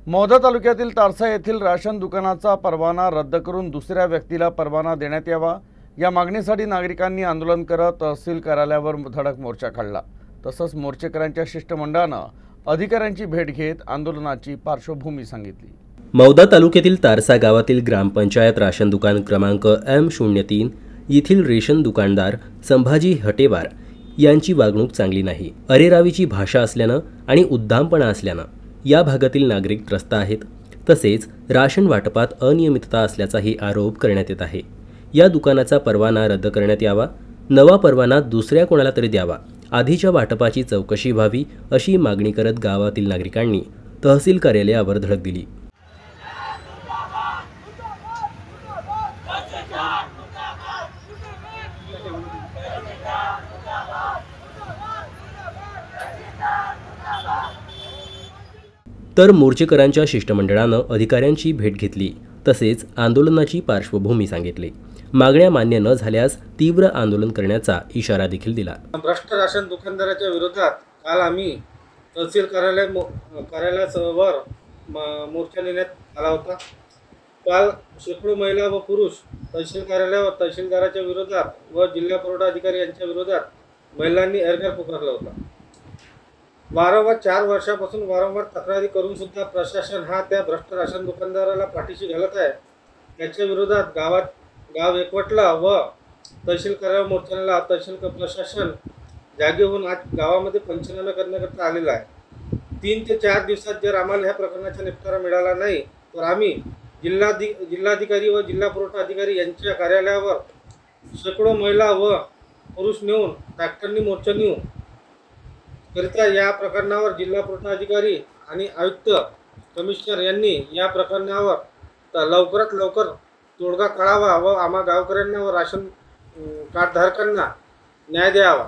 मौदा तालुक्यातील तारसा येथील राशन दुकानाचा परवाना रद्द करून दुसऱ्या व्यक्तीला परवाना देण्यात यावा या मागणीसाठी नागरिकांनी आंदोलन करत तहसील कार्यालयावर धडक मोर्चा काढला। तसंच मोर्चेकरांच्या शिष्टमंडळानं अधिकाऱ्यांची भेट घेत आंदोलनाची पार्श्वभूमी सांगितली। मौदा तालुक्यातील तारसा गावातील ग्रामपंचायत राशन दुकान क्रमांक M03 येथील रेशन दुकानदार संभाजी हटेवार यांची वागणूक चांगली नाही, अरेरावीची भाषा असल्यानं आणि उद्दामपणा असल्यानं या भागातील नागरिक त्रस्त आहेत। तसेच राशन वाटपात अनियमितता असल्याचाही आरोप करण्यात येत आहे। या दुकानाचा परवाना रद्द करण्यात यावा, नवा परवाना दुसऱ्या कोणाला तरी द्यावा, आधीच्या वाटपाची चौकशी व्हावी अशी मागणी करत गावातील नागरिकांनी तहसील कार्यालयावर धडक दिली। तर मोर्चेकरांच्या शिष्टमंडळानं अधिकाऱ्यांची भेट घेतली, तसेच आंदोलनाची पार्श्वभूमी सांगितली। मागण्या मान्य न झाल्यास तीव्र आंदोलन करण्याचा इशारा देखील दिला। भ्रष्ट राशन दुकानदाराच्या विरोधात काल आम्ही तहसील कार्यालयावर मोर्चा नेण्यात आला होता। काल शेकडो महिला व पुरुष तहसील कार्यालयावर तहसीलदाराच्या विरोधात व जिल्हा पुरवठा अधिकारी यांच्या विरोधात महिलांनी एल्गार पुकारला होता। वारंवार 4 वर्षापासून वारंवार तक्रारी करून सुद्धा प्रशासन हा त्या भ्रष्ट राशन दुकानदाराला पाठीशी घालत आहे। त्याच्या विरोधात गाव एकवटला व तहसील कार्यालयावर मोर्चाला तहसील प्रशासन जागे होऊन आज गावामध्ये पंचनामे करण्याकरता आलेला आहे। 3 ते 4 दिवसात जर आम्हाला ह्या प्रकरणाचा निपटारा मिळाला नाही तर आम्ही जिल्हाधिकारी व जिल्हा पुरवठा अधिकारी यांच्या कार्यालयावर शेकडो महिला व पुरुष नेऊन ट्रॅक्टरनी मोर्चा नेऊ करिता या प्रकरणावर जिल्हा पुरवठा अधिकारी आणि आयुक्त कमिशनर यांनी या प्रकरणावर लवकरात लवकर तोडगा काढावा व आम्हा गावकऱ्यांना व राशन कार्ड धारकांना न्याय द्यावा।